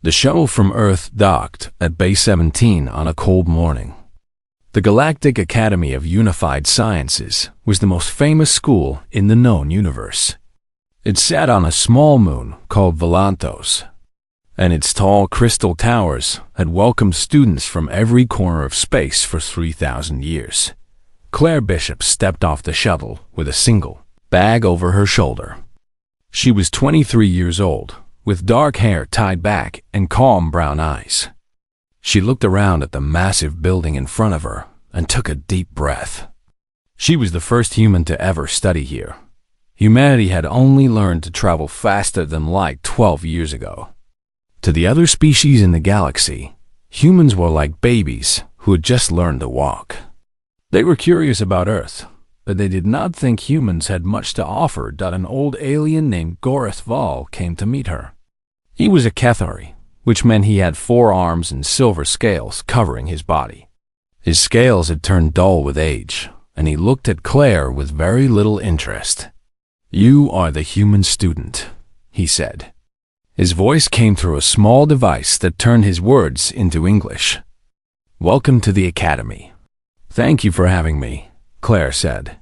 The shuttle from Earth docked at Base 17 on a cold morning. The Galactic Academy of Unified Sciences was the most famous school in the known universe. It sat on a small moon called Volantos, and its tall crystal towers had welcomed students from every corner of space for 3,000 years. Claire Bishop stepped off the shuttle with a single bag over her shoulder. She was 23 years old, with dark hair tied back and calm brown eyes. She looked around at the massive building in front of her and took a deep breath. She was the first human to ever study here. Humanity had only learned to travel faster than light 12 years ago. To the other species in the galaxy, humans were like babies who had just learned to walk. They were curious about Earth, but they did not think humans had much to offer until an old alien named Goreth Val came to meet her. He was a Cathari, which meant he had 4 arms and silver scales covering his body. His scales had turned dull with age, and he looked at Claire with very little interest. "You are the human student," he said. His voice came through a small device that turned his words into English. "Welcome to the Academy." "Thank you for having me," Claire said.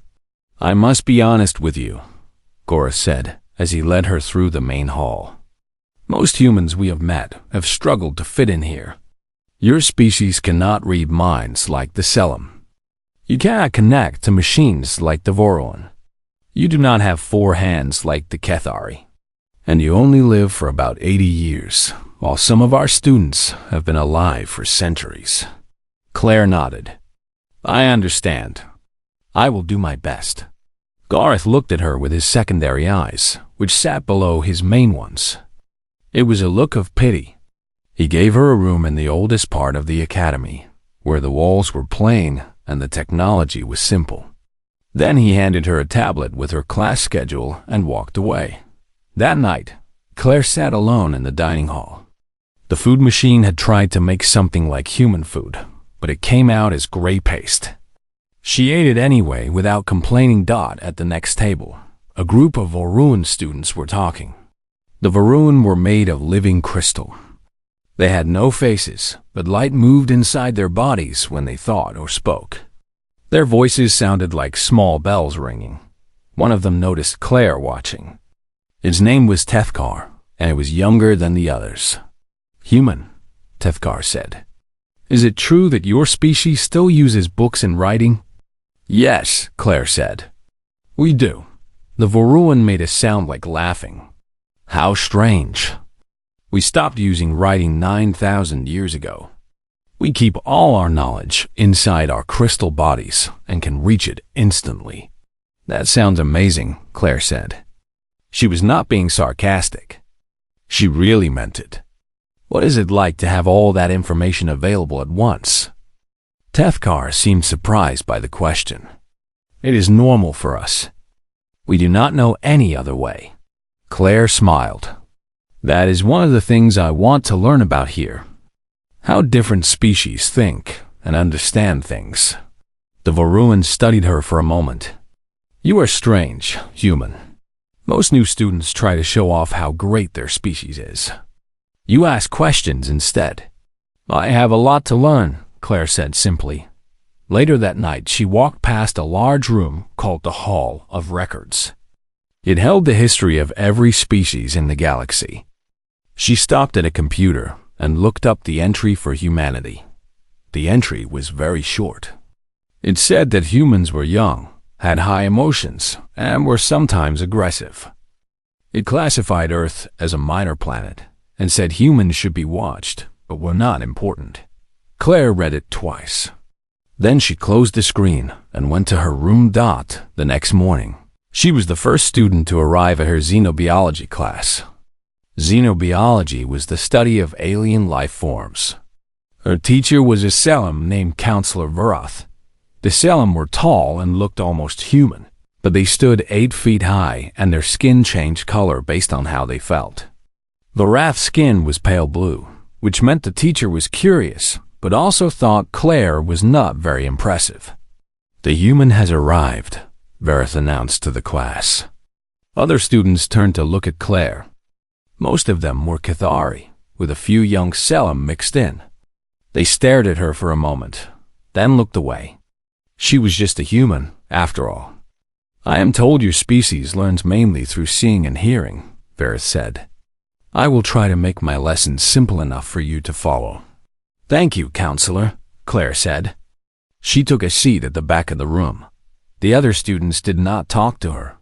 "I must be honest with you," Goreth said as he led her through the main hall. "Most humans we have met have struggled to fit in here. Your species cannot read minds like the Selim. You cannot connect to machines like the Voruan. You do not have 4 hands like the Cathari. And you only live for about 80 years, while some of our students have been alive for centuries." Claire nodded. "I understand. I will do my best." Gareth looked at her with his secondary eyes, which sat below his main ones. It was a look of pity. He gave her a room in the oldest part of the academy, where the walls were plain and the technology was simple. Then he handed her a tablet with her class schedule and walked away. That night, Claire sat alone in the dining hall. The food machine had tried to make something like human food, but it came out as gray paste. She ate it anyway without complaining. At the next table, a group of Voruan students were talking. The Voruan were made of living crystal. They had no faces, but light moved inside their bodies when they thought or spoke. Their voices sounded like small bells ringing. One of them noticed Claire watching. Its name was Tethkar, and it was younger than the others. "Human," Tethkar said. "Is it true that your species still uses books and writing?" "Yes," Claire said. "We do." The Voruan made a sound like laughing. "How strange. We stopped using writing 9,000 years ago. We keep all our knowledge inside our crystal bodies and can reach it instantly." "That sounds amazing," Claire said. She was not being sarcastic. She really meant it. "What is it like to have all that information available at once?" Tethkar seemed surprised by the question. "It is normal for us. We do not know any other way." Claire smiled. "That is one of the things I want to learn about here. How different species think and understand things." The Voruan studied her for a moment. "You are strange, human. Most new students try to show off how great their species is. You ask questions instead." "I have a lot to learn," Claire said simply. Later that night, she walked past a large room called the Hall of Records. It held the history of every species in the galaxy. She stopped at a computer and looked up the entry for humanity. The entry was very short. It said that humans were young, had high emotions, and were sometimes aggressive. It classified Earth as a minor planet and said humans should be watched, but were not important. Claire read it twice. Then she closed the screen and went to her room. The next morning, she was the first student to arrive at her xenobiology class. Xenobiology was the study of alien life forms. Her teacher was a Selim named Counselor Varath. The Selim were tall and looked almost human, but they stood 8 feet high and their skin changed color based on how they felt. Varath's skin was pale blue, which meant the teacher was curious, but also thought Claire was not very impressive. "The human has arrived," Varath announced to the class. Other students turned to look at Claire. Most of them were Cathari, with a few young Selim mixed in. They stared at her for a moment, then looked away. She was just a human, after all. I am told your species learns mainly through seeing and hearing, Vareth said. I will try to make my lessons simple enough for you to follow. Thank you, counselor, Claire said. She took a seat at the back of the room. The other students did not talk to her.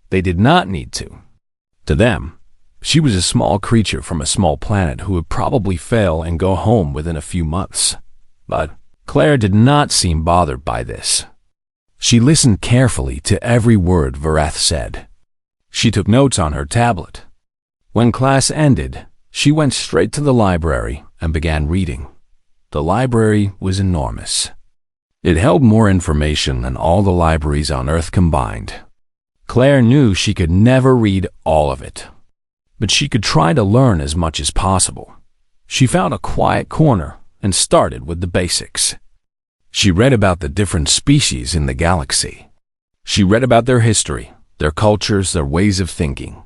They did not need to. To them, she was a small creature from a small planet who would probably fail and go home within a few months. But Claire did not seem bothered by this. She listened carefully to every word Vareth said. She took notes on her tablet. When class ended, she went straight to the library and began reading. The library was enormous. It held more information than all the libraries on Earth combined. Claire knew she could never read all of it, but she could try to learn as much as possible. She found a quiet corner and started with the basics. She read about the different species in the galaxy. She read about their history, their cultures, their ways of thinking.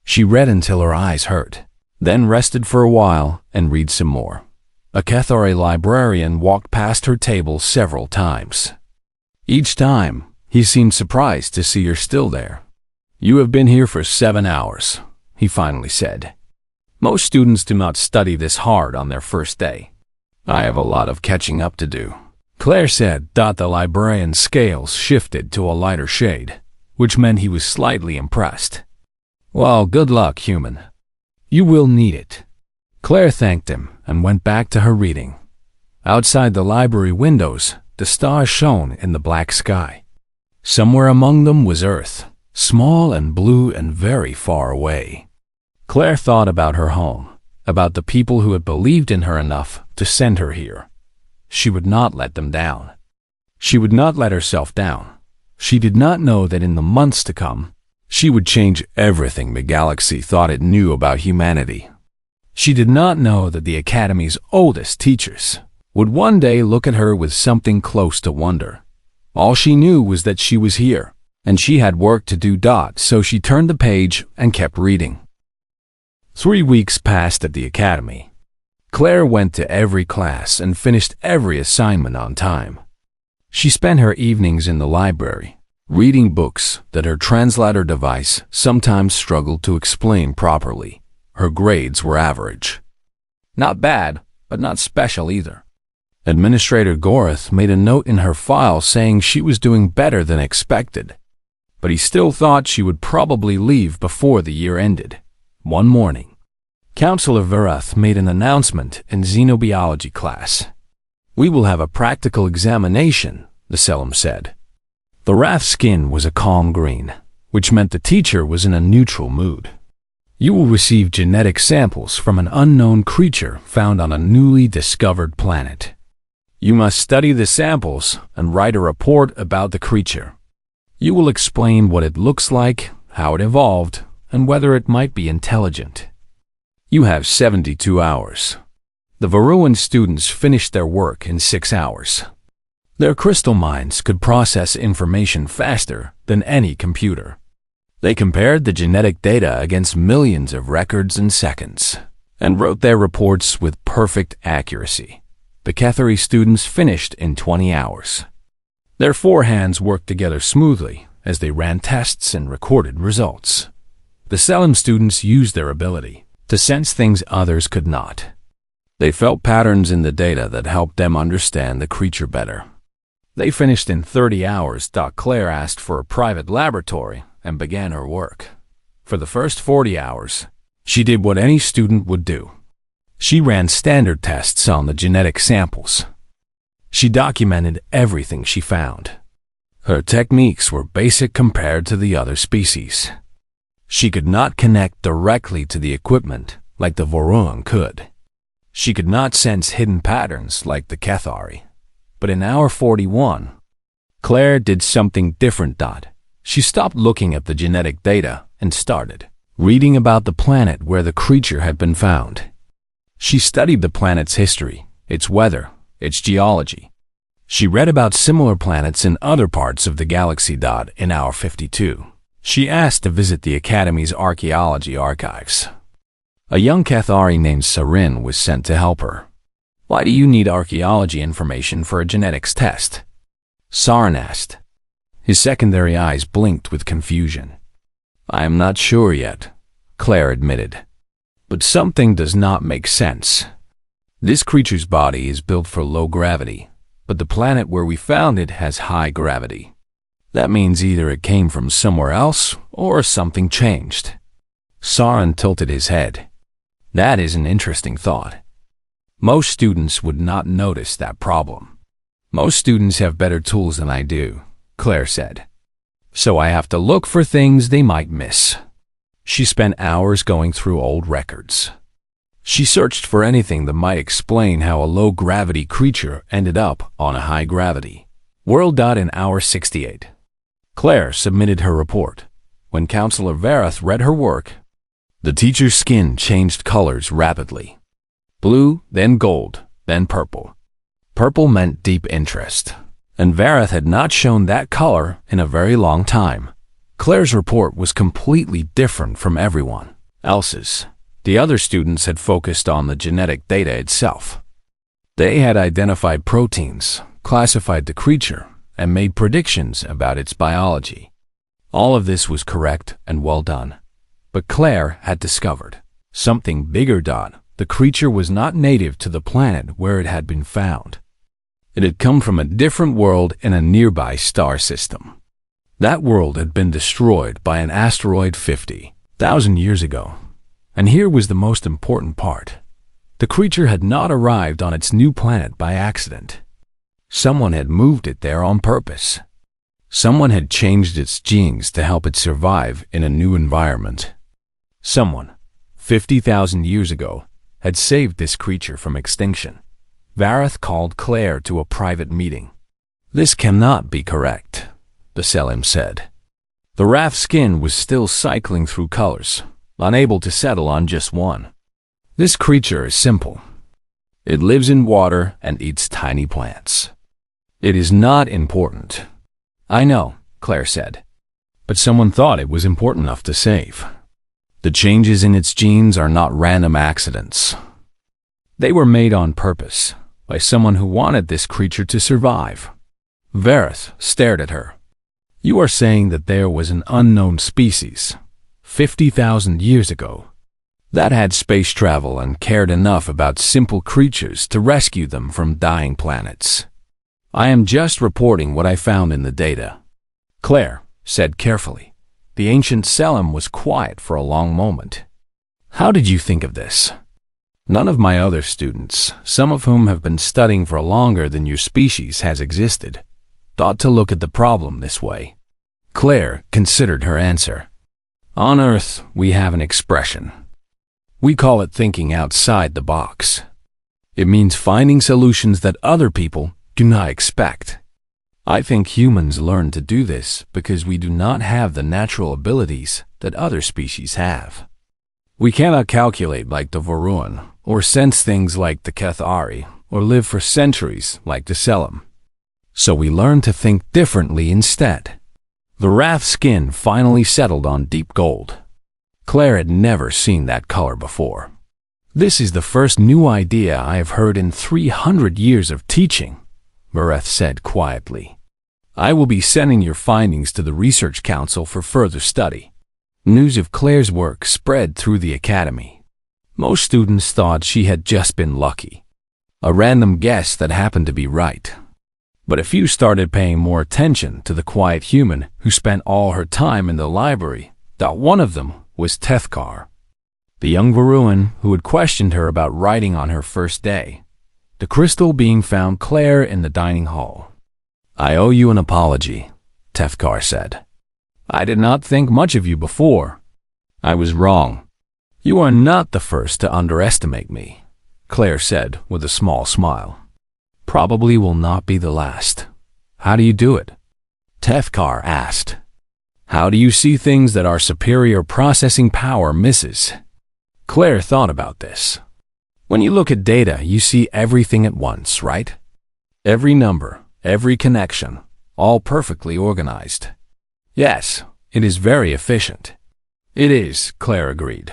She read until her eyes hurt, then rested for a while and read some more. A Cathari librarian walked past her table several times. Each time, he seemed surprised to see her still there. You have been here for 7 hours, he finally said. Most students do not study this hard on their first day. I have a lot of catching up to do, Claire said. The librarian's scales shifted to a lighter shade, which meant he was slightly impressed. Well, good luck, human. You will need it. Claire thanked him and went back to her reading. Outside the library windows, the stars shone in the black sky. Somewhere among them was Earth, small and blue and very far away. Claire thought about her home, about the people who had believed in her enough to send her here. She would not let them down. She would not let herself down. She did not know that in the months to come, she would change everything the galaxy thought it knew about humanity. She did not know that the Academy's oldest teachers would one day look at her with something close to wonder. All she knew was that she was here, and she had work to do. So she turned the page and kept reading. 3 weeks passed at the Academy. Claire went to every class and finished every assignment on time. She spent her evenings in the library, reading books that her translator device sometimes struggled to explain properly. Her grades were average. Not bad, but not special either. Administrator Gorath made a note in her file saying she was doing better than expected, but he still thought she would probably leave before the year ended. One morning, Counselor Vareth made an announcement in xenobiology class. We will have a practical examination, the Selim said. Vareth's skin was a calm green, which meant the teacher was in a neutral mood. You will receive genetic samples from an unknown creature found on a newly discovered planet. You must study the samples and write a report about the creature. You will explain what it looks like, how it evolved, and whether it might be intelligent. You have 72 hours. The Varuan students finished their work in 6 hours. Their crystal minds could process information faster than any computer. They compared the genetic data against millions of records in seconds and wrote their reports with perfect accuracy. The Cathari students finished in 20 hours. Their 4 hands worked together smoothly as they ran tests and recorded results. The Selim students used their ability to sense things others could not. They felt patterns in the data that helped them understand the creature better. They finished in 30 hours. Claire asked for a private laboratory and began her work. For the first 40 hours, she did what any student would do. She ran standard tests on the genetic samples. She documented everything she found. Her techniques were basic compared to the other species. She could not connect directly to the equipment like the Varuan could. She could not sense hidden patterns like the Cathari. But in hour 41, Claire did something different. She stopped looking at the genetic data and started reading about the planet where the creature had been found. She studied the planet's history, its weather, its geology. She read about similar planets in other parts of the galaxy. In hour 52, she asked to visit the Academy's archaeology archives. A young Cathari named Sarin was sent to help her. Why do you need archaeology information for a genetics test? Sarin asked. His secondary eyes blinked with confusion. I am not sure yet, Claire admitted. But something does not make sense. This creature's body is built for low gravity, but the planet where we found it has high gravity. That means either it came from somewhere else or something changed. Sarin tilted his head. That is an interesting thought. Most students would not notice that problem. Most students have better tools than I do, Claire said. So I have to look for things they might miss. She spent hours going through old records. She searched for anything that might explain how a low-gravity creature ended up on a high-gravity. World. In hour 68. Claire submitted her report. When Counselor Vareth read her work, the teacher's skin changed colors rapidly. Blue, then gold, then purple. Purple meant deep interest, and Vareth had not shown that color in a very long time. Claire's report was completely different from everyone else's. The other students had focused on the genetic data itself. They had identified proteins, classified the creature, and made predictions about its biology. All of this was correct and well done. But Claire had discovered something bigger. The creature was not native to the planet where it had been found. It had come from a different world in a nearby star system. That world had been destroyed by an asteroid 50,000 years ago. And here was the most important part. The creature had not arrived on its new planet by accident. Someone had moved it there on purpose. Someone had changed its genes to help it survive in a new environment. Someone, 50,000 years ago, had saved this creature from extinction. Vareth called Claire to a private meeting. This cannot be correct, the Selim said. The raft's skin was still cycling through colors, unable to settle on just one. This creature is simple. It lives in water and eats tiny plants. It is not important. I know, Claire said. But someone thought it was important enough to save. The changes in its genes are not random accidents. They were made on purpose by someone who wanted this creature to survive. Vareth stared at her. You are saying that there was an unknown species, 50,000 years ago, that had space travel and cared enough about simple creatures to rescue them from dying planets. I am just reporting what I found in the data, Claire said carefully. The ancient Selim was quiet for a long moment. How did you think of this? None of my other students, some of whom have been studying for longer than your species has existed, thought to look at the problem this way. Claire considered her answer. On Earth, we have an expression. We call it thinking outside the box. It means finding solutions that other people do not expect. I think humans learn to do this because we do not have the natural abilities that other species have. We cannot calculate like the Varun, or sense things like the Cathari, or live for centuries like the Selim. So we learn to think differently instead. The raft's skin finally settled on deep gold. Claire had never seen that color before. This is the first new idea I have heard in 300 years of teaching, Vareth said quietly. I will be sending your findings to the Research Council for further study. News of Claire's work spread through the academy. Most students thought she had just been lucky, a random guess that happened to be right. But a few started paying more attention to the quiet human who spent all her time in the library. One of them was Tethkar, the young Varuan who had questioned her about writing on her first day. The crystal being found Claire in the dining hall. I owe you an apology, Tethkar said. I did not think much of you before. I was wrong. You are not the first to underestimate me, Claire said with a small smile. Probably will not be the last. How do you do it? Tethkar asked. How do you see things that our superior processing power misses? Claire thought about this. When you look at data, you see everything at once, right? Every number, every connection, all perfectly organized. Yes, it is very efficient. It is, Claire agreed.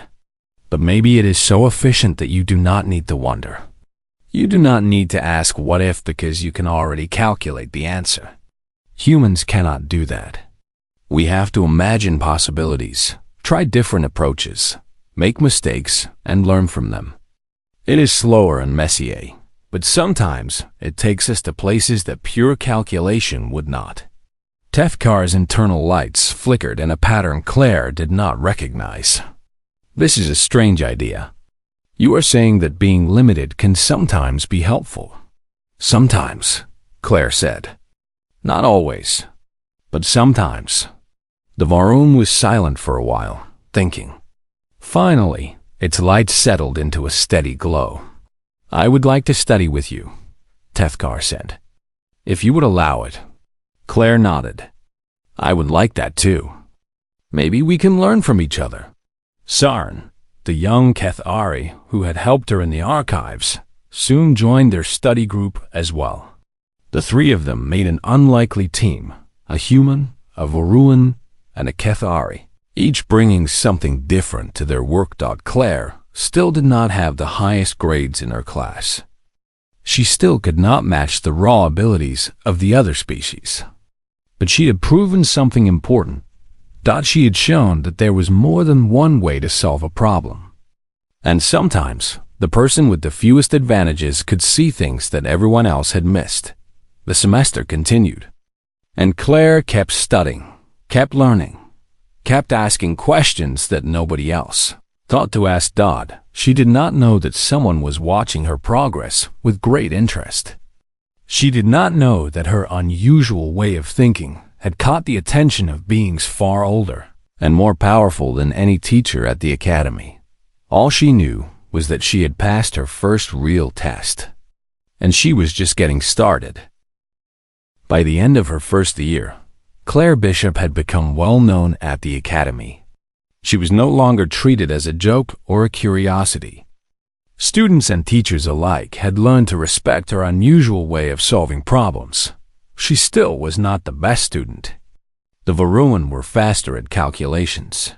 But maybe it is so efficient that you do not need to wonder. You do not need to ask what if because you can already calculate the answer. Humans cannot do that. We have to imagine possibilities, try different approaches, make mistakes, and learn from them. It is slower and messier, but sometimes it takes us to places that pure calculation would not. Tefkar's internal lights flickered in a pattern Claire did not recognize. This is a strange idea. You are saying that being limited can sometimes be helpful. Sometimes, Claire said. Not always, but sometimes. The Varoon was silent for a while, thinking. Finally, its light settled into a steady glow. I would like to study with you, Tefkar said. If you would allow it. Claire nodded. I would like that too. Maybe we can learn from each other. Sarn, the young Kethari who had helped her in the archives, soon joined their study group as well. The three of them made an unlikely team, a human, a Varuan, and a Kethari, each bringing something different to their work. Claire still did not have the highest grades in her class. She still could not match the raw abilities of the other species. But she had proven something important. She had shown that there was more than one way to solve a problem. And sometimes, the person with the fewest advantages could see things that everyone else had missed. The semester continued. And Claire kept studying, kept learning, kept asking questions that nobody else thought to ask. She did not know that someone was watching her progress with great interest. She did not know that her unusual way of thinking had caught the attention of beings far older and more powerful than any teacher at the academy. All she knew was that she had passed her first real test, and she was just getting started. By the end of her first year, Claire Bishop had become well known at the academy. She was no longer treated as a joke or a curiosity. Students and teachers alike had learned to respect her unusual way of solving problems. She still was not the best student. The Varuan were faster at calculations.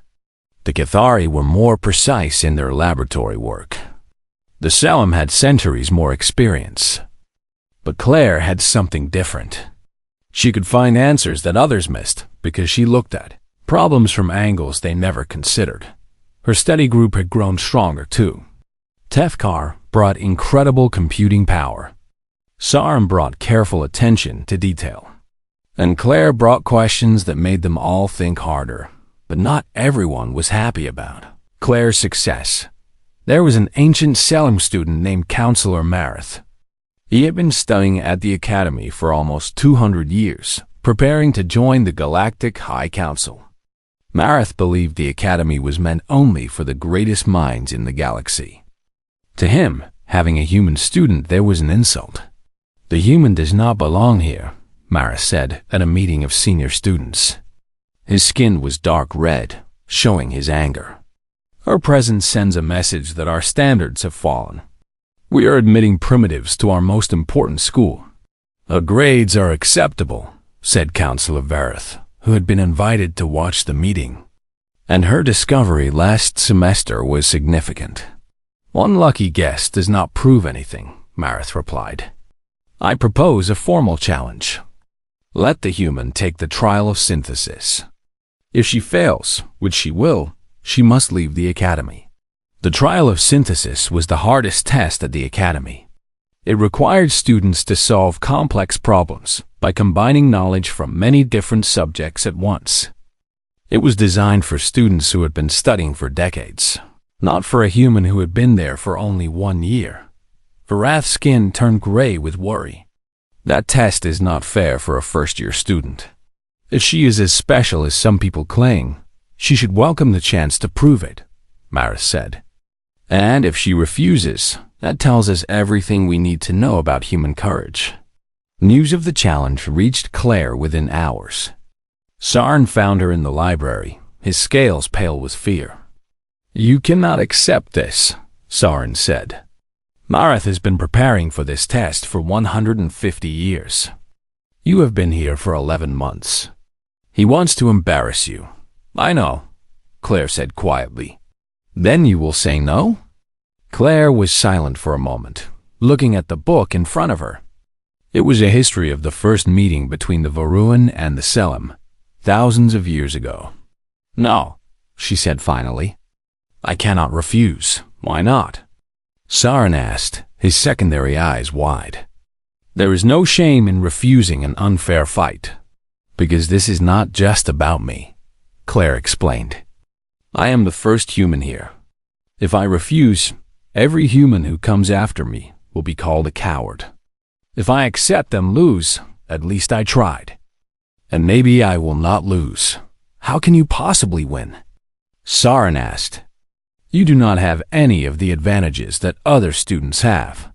The Kethari were more precise in their laboratory work. The Selim had centuries more experience. But Claire had something different. She could find answers that others missed because she looked at problems from angles they never considered. Her study group had grown stronger too. Tefkar brought incredible computing power. Sarn brought careful attention to detail. And Claire brought questions that made them all think harder. But not everyone was happy about Claire's success. There was an ancient Selim student named Counselor Marith. He had been studying at the academy for almost 200 years, preparing to join the Galactic High Council. Marith believed the academy was meant only for the greatest minds in the galaxy. To him, having a human student there was an insult. The human does not belong here, Marith said at a meeting of senior students. His skin was dark red, showing his anger. Our presence sends a message that our standards have fallen. We are admitting primitives to our most important school. Our grades are acceptable, said Counselor Vareth, who had been invited to watch the meeting. And her discovery last semester was significant. One lucky guess does not prove anything, Marith replied. I propose a formal challenge. Let the human take the trial of synthesis. If she fails, which she will, she must leave the academy. The trial of synthesis was the hardest test at the academy. It required students to solve complex problems by combining knowledge from many different subjects at once. It was designed for students who had been studying for decades, not for a human who had been there for only 1 year. Varath's skin turned gray with worry. That test is not fair for a first-year student. If she is as special as some people claim, she should welcome the chance to prove it, Marith said. And if she refuses, that tells us everything we need to know about human courage. News of the challenge reached Claire within hours. Sarn found her in the library, his scales pale with fear. You cannot accept this, Sarn said. Marith has been preparing for this test for 150 years. You have been here for 11 months. He wants to embarrass you. I know, Claire said quietly. Then you will say no? Claire was silent for a moment, looking at the book in front of her. It was a history of the first meeting between the Varuan and the Selim, thousands of years ago. No, she said finally. I cannot refuse. Why not? Sarin asked, his secondary eyes wide. There is no shame in refusing an unfair fight, because this is not just about me, Claire explained. I am the first human here. If I refuse, every human who comes after me will be called a coward. If I accept and lose, at least I tried. And maybe I will not lose. How can you possibly win? Sarin asked. You do not have any of the advantages that other students have.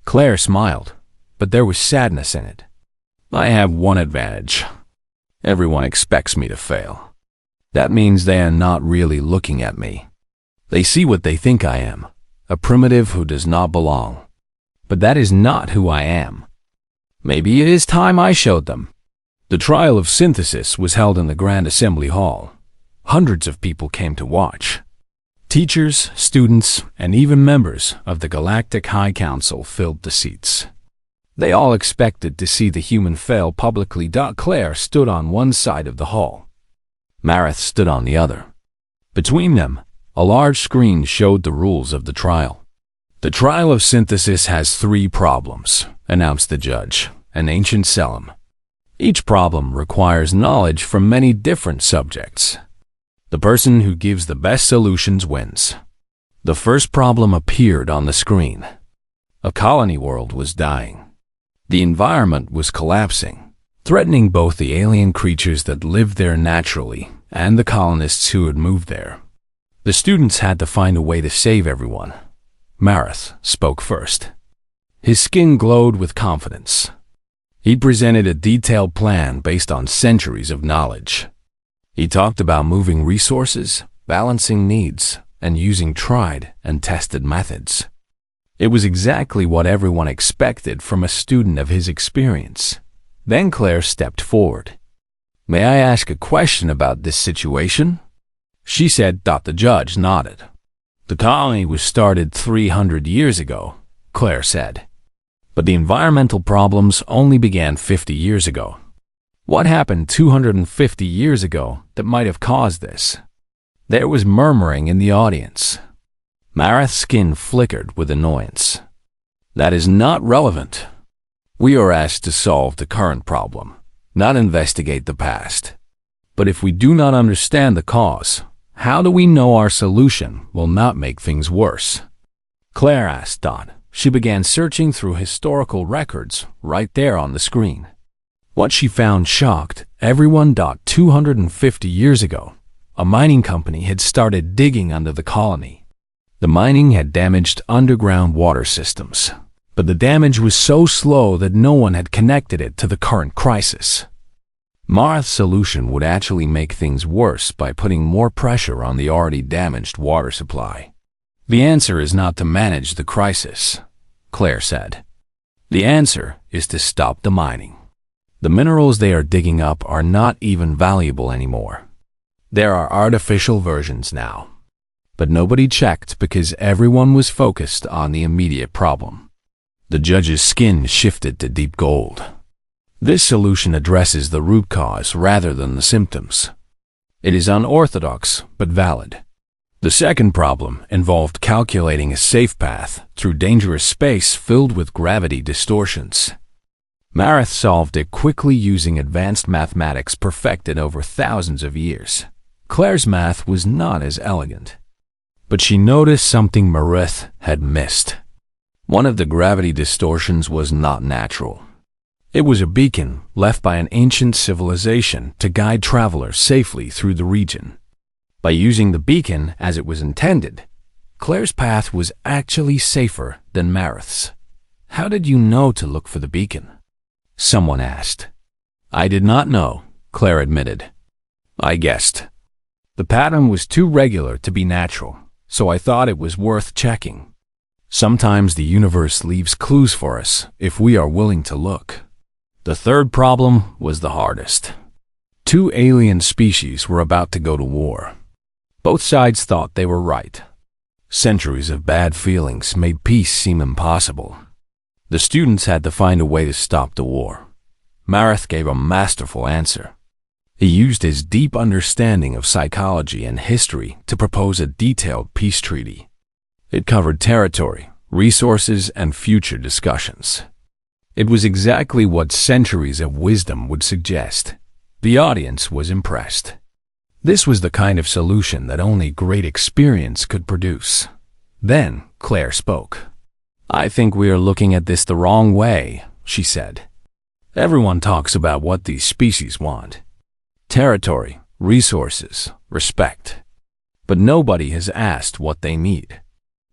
Claire smiled, but there was sadness in it. I have one advantage. Everyone expects me to fail. That means they are not really looking at me. They see what they think I am, a primitive who does not belong. But that is not who I am. Maybe it is time I showed them. The trial of synthesis was held in the Grand Assembly Hall. Hundreds of people came to watch. Teachers, students, and even members of the Galactic High Council filled the seats. They all expected to see the human fail publicly. Claire stood on one side of the hall. Marith stood on the other. Between them, a large screen showed the rules of the trial. The trial of synthesis has 3 problems, announced the judge, an ancient Selim. Each problem requires knowledge from many different subjects. The person who gives the best solutions wins. The first problem appeared on the screen. A colony world was dying. The environment was collapsing, threatening both the alien creatures that lived there naturally and the colonists who had moved there. The students had to find a way to save everyone. Marith spoke first. His skin glowed with confidence. He presented a detailed plan based on centuries of knowledge. He talked about moving resources, balancing needs, and using tried and tested methods. It was exactly what everyone expected from a student of his experience. Then Claire stepped forward. May I ask a question about this situation? She said. The judge nodded. The colony was started 300 years ago, Claire said. But the environmental problems only began 50 years ago. What happened 250 years ago that might have caused this? There was murmuring in the audience. Marith's skin flickered with annoyance. That is not relevant. We are asked to solve the current problem, not investigate the past. But if we do not understand the cause, how do we know our solution will not make things worse? Claire asked. She began searching through historical records right there on the screen. What she found shocked everyone. 250 years ago, a mining company had started digging under the colony. The mining had damaged underground water systems, but the damage was so slow that no one had connected it to the current crisis. Marith's solution would actually make things worse by putting more pressure on the already damaged water supply. The answer is not to manage the crisis, Claire said. The answer is to stop the mining. The minerals they are digging up are not even valuable anymore. There are artificial versions now. But nobody checked because everyone was focused on the immediate problem. The judge's skin shifted to deep gold. This solution addresses the root cause rather than the symptoms. It is unorthodox but valid. The second problem involved calculating a safe path through dangerous space filled with gravity distortions. Marith solved it quickly using advanced mathematics perfected over thousands of years. Claire's math was not as elegant. But she noticed something Marith had missed. One of the gravity distortions was not natural. It was a beacon left by an ancient civilization to guide travelers safely through the region. By using the beacon as it was intended, Claire's path was actually safer than Marith's. How did you know to look for the beacon? Someone asked. I did not know, Claire admitted. I guessed. The pattern was too regular to be natural, so I thought it was worth checking. Sometimes the universe leaves clues for us if we are willing to look. The third problem was the hardest. 2 alien species were about to go to war. Both sides thought they were right, Centuries of bad feelings made peace seem impossible. The students had to find a way to stop the war. Marath gave a masterful answer. He used his deep understanding of psychology and history to propose a detailed peace treaty. It covered territory, resources, and future discussions. It was exactly what centuries of wisdom would suggest. The audience was impressed. This was the kind of solution that only great experience could produce. Then Claire spoke. "I think we are looking at this the wrong way," she said. "Everyone talks about what these species want. Territory, resources, respect. But nobody has asked what they need."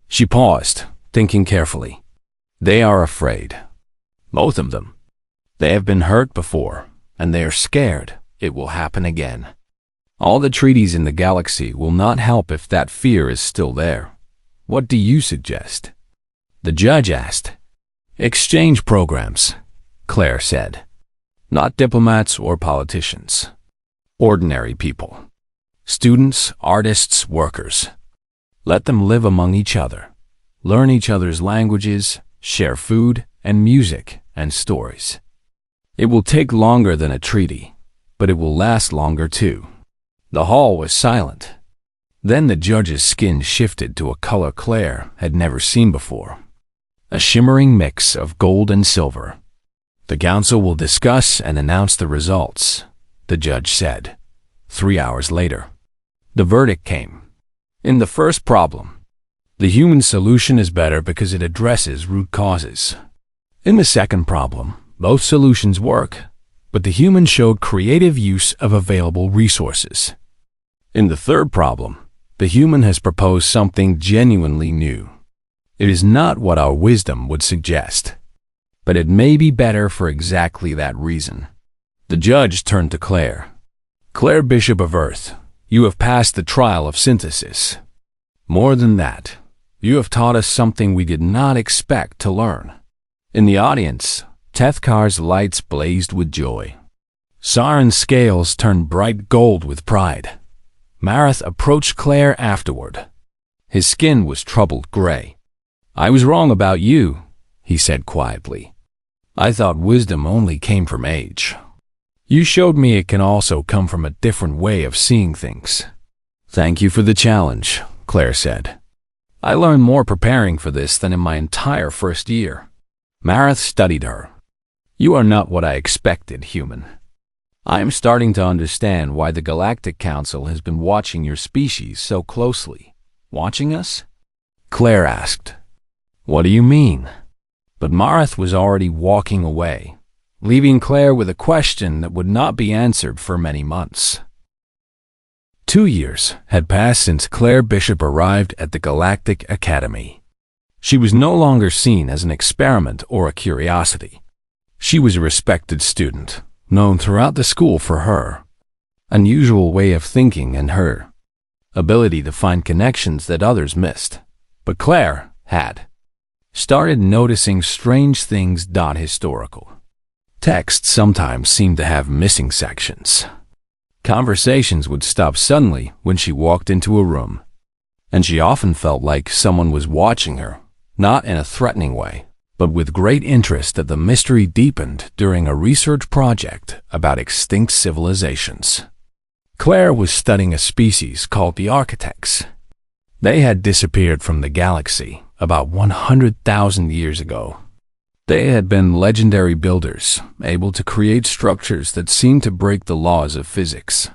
She paused, thinking carefully. "They are afraid. Both of them. They have been hurt before, and they are scared it will happen again. All the treaties in the galaxy will not help if that fear is still there. What do you suggest?" The judge asked. "Exchange programs," Claire said. "Not diplomats or politicians. Ordinary people. Students, artists, workers. Let them live among each other, learn each other's languages, share food and music and stories. It will take longer than a treaty, but it will last longer too." The hall was silent. Then the judge's skin shifted to a color Claire had never seen before. A shimmering mix of gold and silver. "The council will discuss and announce the results," the judge said. 3 hours later, the verdict came. In the first problem, the human solution is better because it addresses root causes. In the second problem, both solutions work, but the human showed creative use of available resources. In the third problem, the human has proposed something genuinely new. It is not what our wisdom would suggest, but it may be better for exactly that reason. The judge turned to Claire. "Claire Bishop of Earth, you have passed the trial of synthesis. More than that, you have taught us something we did not expect to learn." In the audience, Tethkar's lights blazed with joy. Saren's scales turned bright gold with pride. Marath approached Claire afterward. His skin was troubled gray. "I was wrong about you," he said quietly. "I thought wisdom only came from age. You showed me it can also come from a different way of seeing things." "Thank you for the challenge," Claire said. "I learned more preparing for this than in my entire first year." Marath studied her. "You are not what I expected, human. I am starting to understand why the Galactic Council has been watching your species so closely." "Watching us?" Claire asked. "What do you mean?" But Marath was already walking away, leaving Claire with a question that would not be answered for many months. 2 years had passed since Claire Bishop arrived at the Galactic Academy. She was no longer seen as an experiment or a curiosity. She was a respected student, known throughout the school for her unusual way of thinking and her ability to find connections that others missed. But Claire had started noticing strange things. Historical texts sometimes seemed to have missing sections. Conversations would stop suddenly when she walked into a room, and she often felt like someone was watching her, not in a threatening way, but with great interest that the mystery deepened during a research project about extinct civilizations. Claire was studying a species called the Architects. They had disappeared from the galaxy about 100,000 years ago. They had been legendary builders, able to create structures that seemed to break the laws of physics.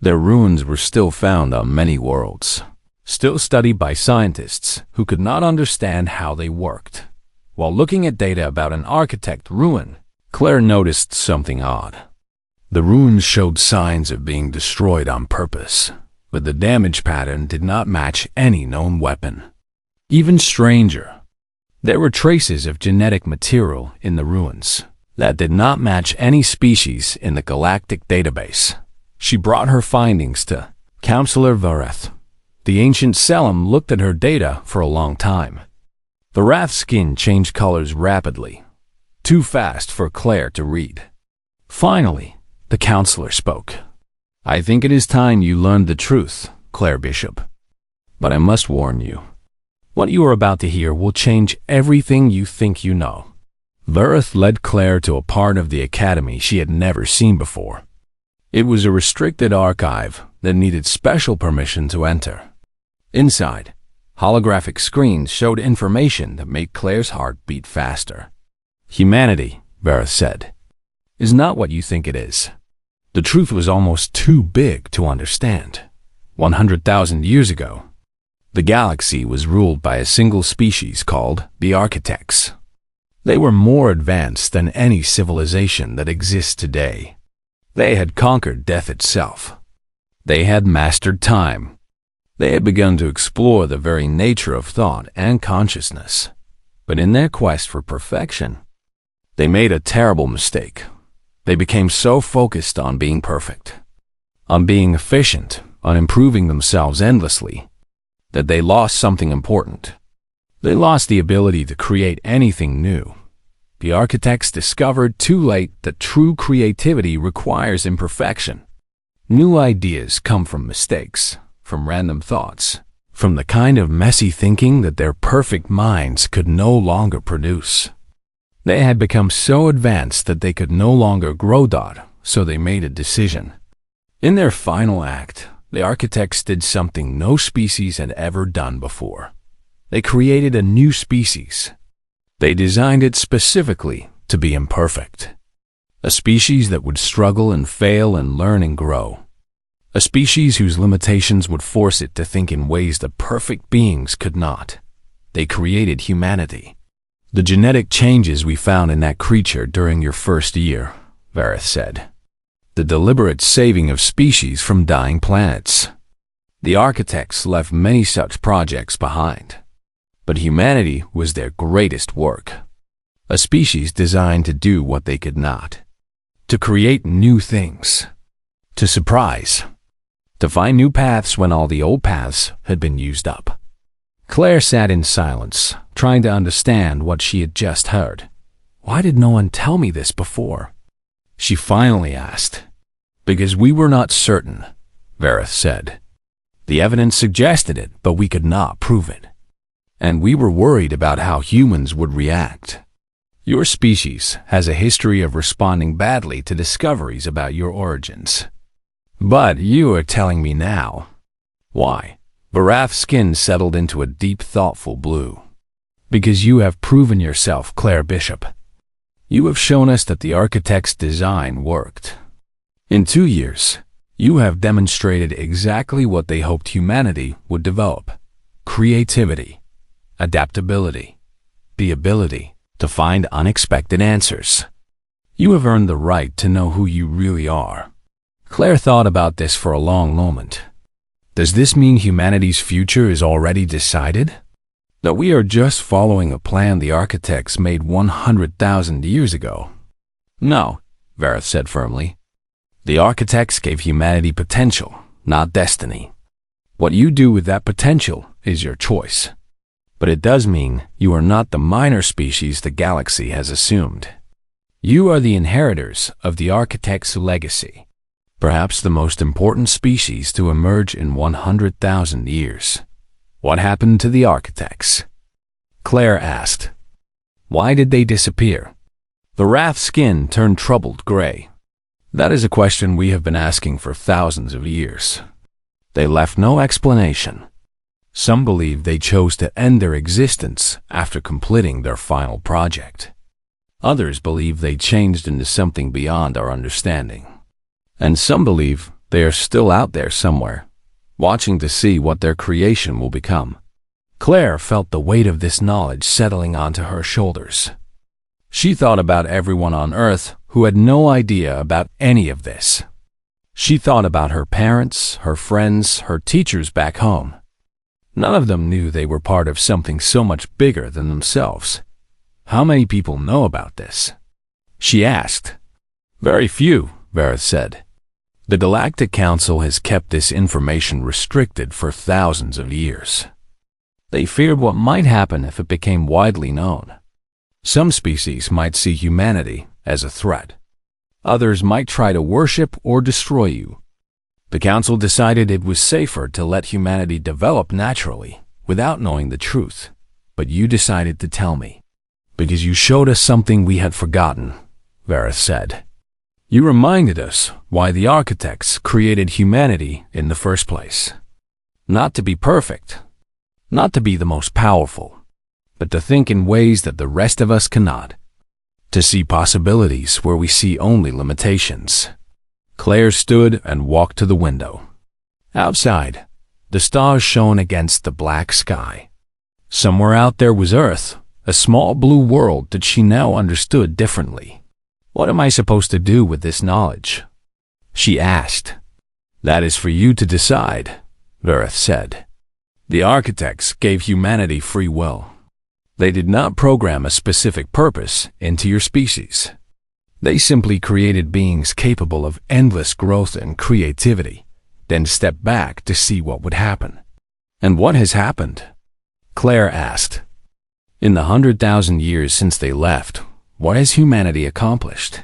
Their ruins were still found on many worlds, still studied by scientists who could not understand how they worked. While looking at data about an architect ruin, Claire noticed something odd. The ruins showed signs of being destroyed on purpose, but the damage pattern did not match any known weapon. Even stranger, there were traces of genetic material in the ruins that did not match any species in the galactic database. She brought her findings to Counselor Vareth. The ancient Selim looked at her data for a long time. Varath's skin changed colors rapidly, too fast for Claire to read. Finally, the counselor spoke. "I think it is time you learned the truth, Claire Bishop. But I must warn you, What you are about to hear will change everything you think you know. Verith led Claire to a part of the academy she had never seen before. It was a restricted archive that needed special permission to enter. Inside, holographic screens showed information that made Claire's heart beat faster. Humanity, Verith said, is not what you think it is. The truth was almost too big to understand. 100,000 years ago, the galaxy was ruled by a single species called the Architects. They were more advanced than any civilization that exists today. They had conquered death itself. They had mastered time. They had begun to explore the very nature of thought and consciousness. But in their quest for perfection, they made a terrible mistake. They became so focused on being perfect, on being efficient, on improving themselves endlessly, that they lost something important. They lost the ability to create anything new. The Architects discovered too late that true creativity requires imperfection. New ideas come from mistakes, from random thoughts, from the kind of messy thinking that their perfect minds could no longer produce. They had become so advanced that they could no longer grow, so they made a decision. In their final act, the Architects did something no species had ever done before. They created a new species. They designed it specifically to be imperfect. A species that would struggle and fail and learn and grow. A species whose limitations would force it to think in ways that perfect beings could not. They created humanity. The genetic changes we found in that creature during your first year, Verith said. The deliberate saving of species from dying planets. The Architects left many such projects behind. But humanity was their greatest work. A species designed to do what they could not. To create new things. To surprise. To find new paths when all the old paths had been used up. Claire sat in silence, trying to understand what she had just heard. Why did no one tell me this before? She finally asked. Because we were not certain, Verith said. The evidence suggested it, but we could not prove it. And we were worried about how humans would react. Your species has a history of responding badly to discoveries about your origins. But you are telling me now. Why? Verith's skin settled into a deep, thoughtful blue. Because you have proven yourself, Claire Bishop. You have shown us that the Architect's design worked. In 2 years, you have demonstrated exactly what they hoped humanity would develop. Creativity, adaptability, the ability to find unexpected answers. You have earned the right to know who you really are. Claire thought about this for a long moment. Does this mean humanity's future is already decided? That we are just following a plan the Architects made 100,000 years ago? No, Verith said firmly. The Architects gave humanity potential, not destiny. What you do with that potential is your choice. But it does mean you are not the minor species the galaxy has assumed. You are the inheritors of the Architect's legacy, perhaps the most important species to emerge in 100,000 years. What happened to the Architects? Claire asked. Why did they disappear? Verith's skin turned troubled gray. That is a question we have been asking for thousands of years. They left no explanation. Some believe they chose to end their existence after completing their final project. Others believe they changed into something beyond our understanding. And some believe they are still out there somewhere, watching to see what their creation will become. Claire felt the weight of this knowledge settling onto her shoulders. She thought about everyone on Earth who had no idea about any of this. She thought about her parents, her friends, her teachers back home. None of them knew they were part of something so much bigger than themselves. How many people know about this? She asked. Very few, Verith said. The Galactic Council has kept this information restricted for thousands of years. They feared what might happen if it became widely known. Some species might see humanity as a threat. Others might try to worship or destroy you. The Council decided it was safer to let humanity develop naturally, without knowing the truth, but you decided to tell me. Because you showed us something we had forgotten, Vareth said. You reminded us why the architects created humanity in the first place. Not to be perfect, not to be the most powerful, but to think in ways that the rest of us cannot. To see possibilities where we see only limitations. Claire stood and walked to the window. Outside, the stars shone against the black sky. Somewhere out there was Earth, a small blue world that she now understood differently. What am I supposed to do with this knowledge? She asked. That is for you to decide, Vareth said. The architects gave humanity free will. They did not program a specific purpose into your species. They simply created beings capable of endless growth and creativity, then stepped back to see what would happen. And what has happened? Claire asked. In the 100,000 years since they left, what has humanity accomplished?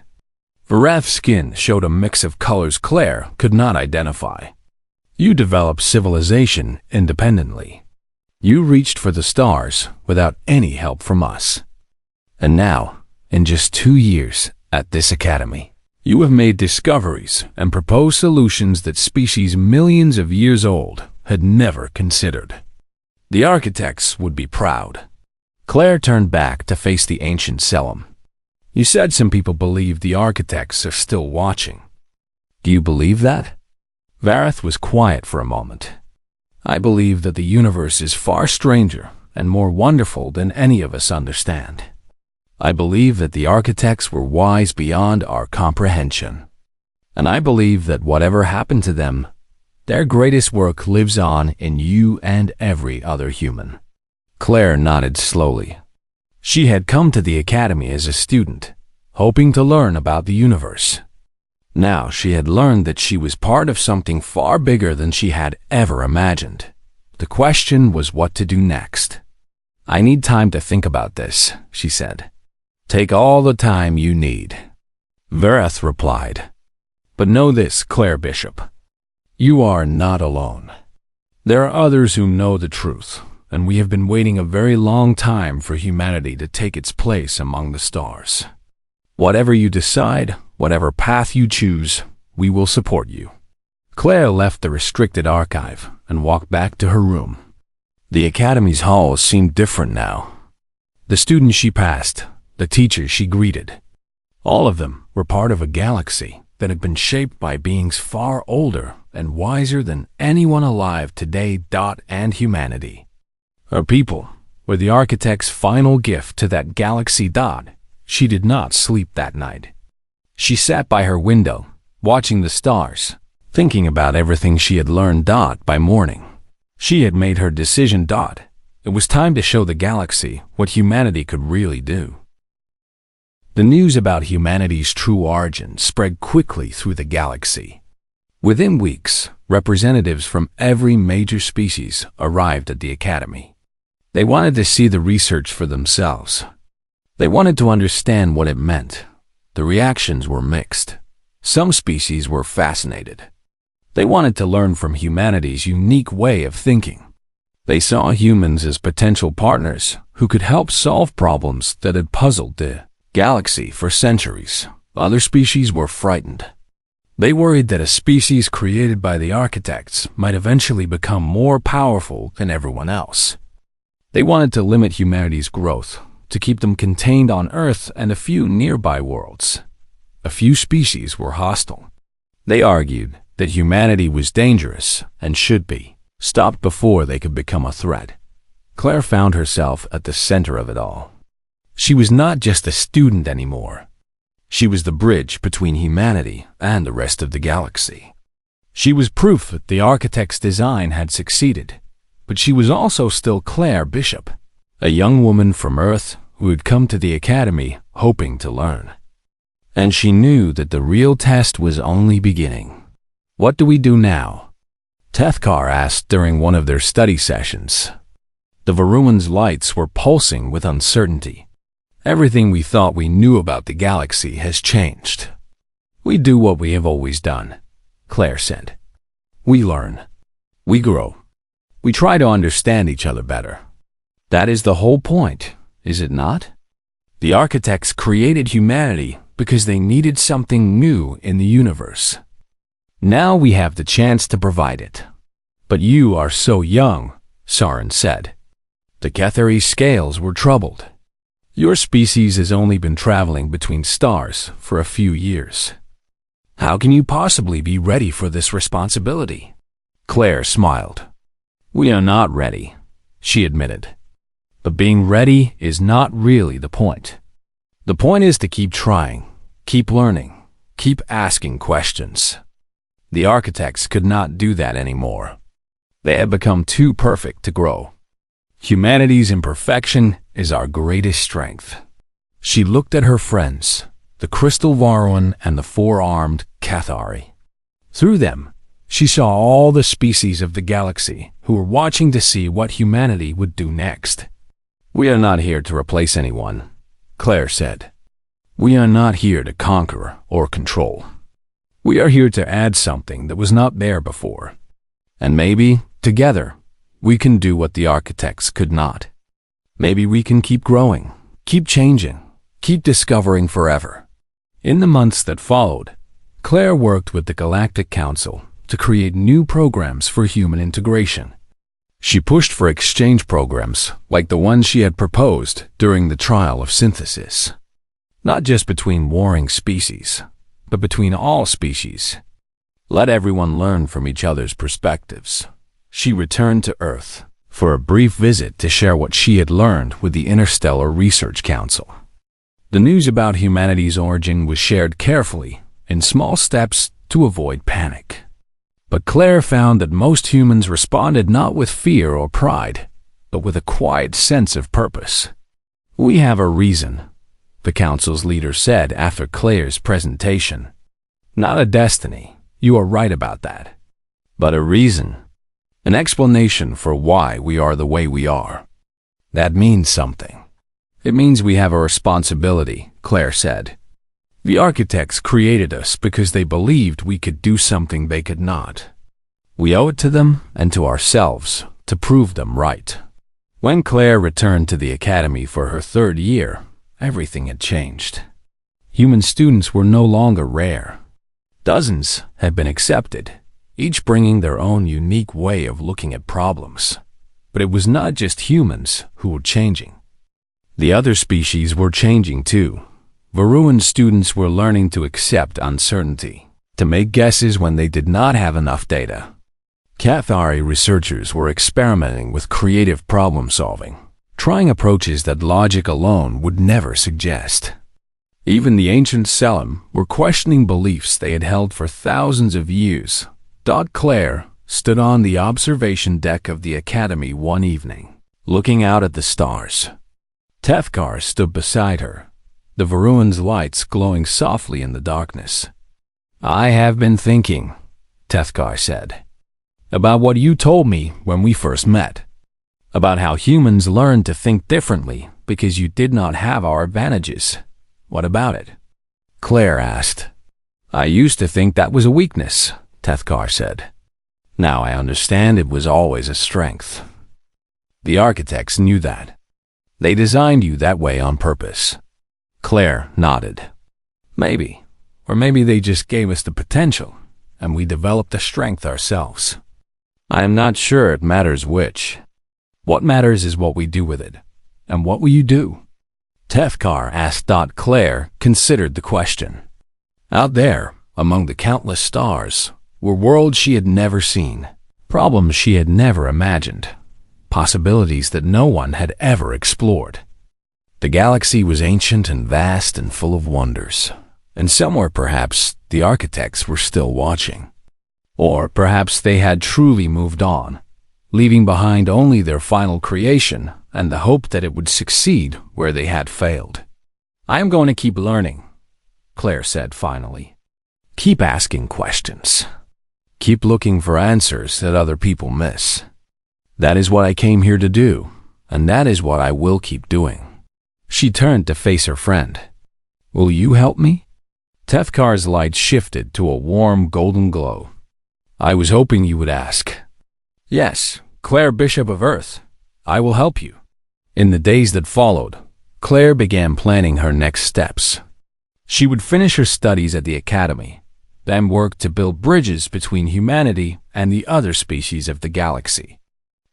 Vareth's skin showed a mix of colors Claire could not identify. You developed civilization independently. You reached for the stars without any help from us. And now, in just 2 years at this academy, you have made discoveries and proposed solutions that species millions of years old had never considered. The architects would be proud. Claire turned back to face the ancient Selim. You said some people believe the architects are still watching. Do you believe that? Vareth was quiet for a moment. I believe that the universe is far stranger and more wonderful than any of us understand. I believe that the architects were wise beyond our comprehension. And I believe that whatever happened to them, their greatest work lives on in you and every other human. Claire nodded slowly. She had come to the academy as a student, hoping to learn about the universe. Now she had learned that she was part of something far bigger than she had ever imagined. The question was what to do next. I need time to think about this, she said. Take all the time you need. Vareth replied. But know this, Claire Bishop. You are not alone. There are others who know the truth, and we have been waiting a very long time for humanity to take its place among the stars. Whatever you decide, whatever path you choose, we will support you. Claire left the restricted archive and walked back to her room. The academy's halls seemed different now. The students she passed, the teachers she greeted, all of them were part of a galaxy that had been shaped by beings far older and wiser than anyone alive today. And humanity. Her people were the architect's final gift to that galaxy. She did not sleep that night. She sat by her window, watching the stars, thinking about everything she had learned. By morning, she had made her decision. It was time to show the galaxy what humanity could really do. The news about humanity's true origin spread quickly through the galaxy. Within weeks, representatives from every major species arrived at the academy. They wanted to see the research for themselves. They wanted to understand what it meant. The reactions were mixed. Some species were fascinated. They wanted to learn from humanity's unique way of thinking. They saw humans as potential partners who could help solve problems that had puzzled the galaxy for centuries. Other species were frightened. They worried that a species created by the architects might eventually become more powerful than everyone else. They wanted to limit humanity's growth, to keep them contained on Earth and a few nearby worlds. A few species were hostile. They argued that humanity was dangerous and should be stopped before they could become a threat. Claire found herself at the center of it all. She was not just a student anymore. She was the bridge between humanity and the rest of the galaxy. She was proof that the architect's design had succeeded. But she was also still Claire Bishop, a young woman from Earth who had come to the academy hoping to learn. And she knew that the real test was only beginning. What do we do now? Tethkar asked during one of their study sessions. The Varuan's lights were pulsing with uncertainty. Everything we thought we knew about the galaxy has changed. We do what we have always done, Claire said. We learn. We grow. We try to understand each other better. That is the whole point, is it not? The architects created humanity because they needed something new in the universe. Now we have the chance to provide it. But you are so young, Sauron said. The Kethari scales were troubled. Your species has only been traveling between stars for a few years. How can you possibly be ready for this responsibility? Claire smiled. We are not ready, she admitted. But being ready is not really the point. The point is to keep trying, keep learning, keep asking questions. The architects could not do that anymore. They had become too perfect to grow. Humanity's imperfection is our greatest strength. She looked at her friends, the crystal Varroan and the four-armed Kethari. Through them, she saw all the species of the galaxy who were watching to see what humanity would do next. We are not here to replace anyone, Claire said. We are not here to conquer or control. We are here to add something that was not there before. And maybe, together, we can do what the architects could not. Maybe we can keep growing, keep changing, keep discovering forever. In the months that followed, Claire worked with the Galactic Council to create new programs for human integration. She pushed for exchange programs like the one she had proposed during the trial of synthesis. Not just between warring species, but between all species. Let everyone learn from each other's perspectives. She returned to Earth for a brief visit to share what she had learned with the Interstellar Research Council. The news about humanity's origin was shared carefully, in small steps to avoid panic. But Claire found that most humans responded not with fear or pride, but with a quiet sense of purpose. We have a reason, the council's leader said after Claire's presentation. Not a destiny, you are right about that, but a reason. An explanation for why we are the way we are. That means something. It means we have a responsibility, Claire said. The architects created us because they believed we could do something they could not. We owe it to them and to ourselves to prove them right. When Claire returned to the academy for her third year, everything had changed. Human students were no longer rare. Dozens had been accepted, each bringing their own unique way of looking at problems. But it was not just humans who were changing. The other species were changing too. Varroan students were learning to accept uncertainty, to make guesses when they did not have enough data. Kethari researchers were experimenting with creative problem-solving, trying approaches that logic alone would never suggest. Even the ancient Selim were questioning beliefs they had held for thousands of years. Claire stood on the observation deck of the academy one evening, looking out at the stars. Tethkar stood beside her, the Varroan's lights glowing softly in the darkness. I have been thinking, Tethkar said, about what you told me when we first met, about how humans learned to think differently because you did not have our advantages. What about it? Claire asked. I used to think that was a weakness, Tethkar said. Now I understand it was always a strength. The architects knew that. They designed you that way on purpose. Claire nodded. Maybe. Or maybe they just gave us the potential, and we developed the strength ourselves. I am not sure it matters which. What matters is what we do with it. And what will you do? Tethkar asked. Claire considered the question. Out there, among the countless stars, were worlds she had never seen, problems she had never imagined, possibilities that no one had ever explored. The galaxy was ancient and vast and full of wonders, and somewhere perhaps the architects were still watching. Or perhaps they had truly moved on, leaving behind only their final creation and the hope that it would succeed where they had failed. I am going to keep learning, Claire said finally. Keep asking questions. Keep looking for answers that other people miss. That is what I came here to do, and that is what I will keep doing. She turned to face her friend. Will you help me? Tethkar's light shifted to a warm golden glow. I was hoping you would ask. Yes, Claire, Bishop of Earth, I will help you." In the days that followed, Claire began planning her next steps. She would finish her studies at the academy, then work to build bridges between humanity and the other species of the galaxy.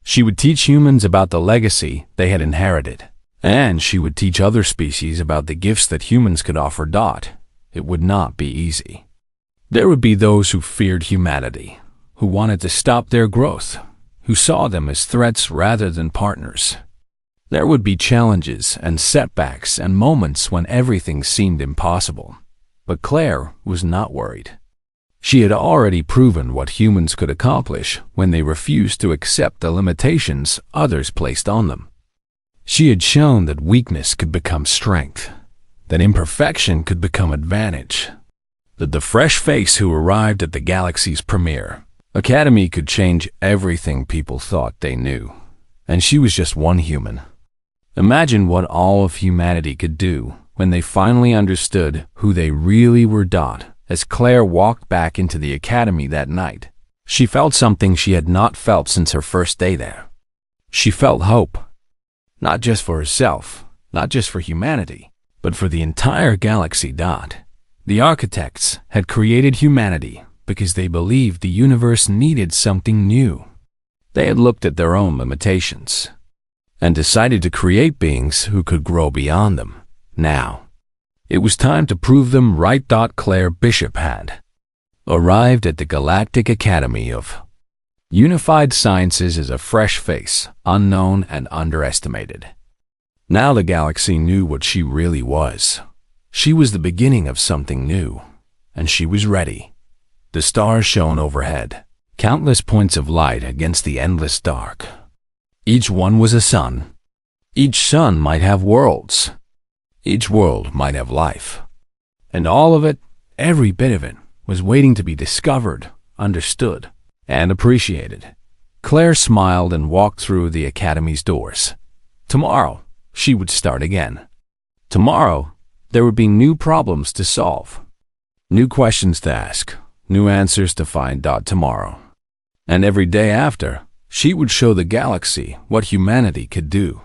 She would teach humans about the legacy they had inherited, and she would teach other species about the gifts that humans could offer. It would not be easy. There would be those who feared humanity, who wanted to stop their growth, who saw them as threats rather than partners. There would be challenges and setbacks and moments when everything seemed impossible. But Claire was not worried. She had already proven what humans could accomplish when they refused to accept the limitations others placed on them. She had shown that weakness could become strength, that imperfection could become advantage, that the fresh face who arrived at the galaxy's premiere academy could change everything people thought they knew. And she was just one human. Imagine what all of humanity could do when they finally understood who they really were. As Claire walked back into the academy that night, she felt something she had not felt since her first day there. She felt hope. Not just for herself, not just for humanity, but for the entire galaxy. The architects had created humanity because they believed the universe needed something new. They had looked at their own limitations and decided to create beings who could grow beyond them. Now, it was time to prove them right. Claire Bishop had arrived at the Galactic Academy of Unified Sciences as a fresh face, unknown and underestimated. Now the galaxy knew what she really was. She was the beginning of something new, and she was ready. The stars shone overhead, countless points of light against the endless dark. Each one was a sun. Each sun might have worlds. Each world might have life. And all of it, every bit of it, was waiting to be discovered, understood, and appreciated. Claire smiled and walked through the academy's doors. Tomorrow, she would start again. Tomorrow, there would be new problems to solve, new questions to ask, new answers to find. Tomorrow. And every day after, she would show the galaxy what humanity could do.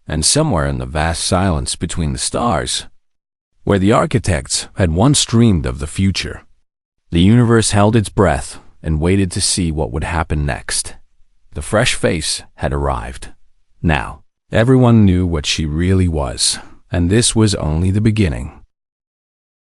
And somewhere in the vast silence between the stars, where the architects had once dreamed of the future, the universe held its breath and waited to see what would happen next. The fresh face had arrived. Now, everyone knew what she really was, and this was only the beginning.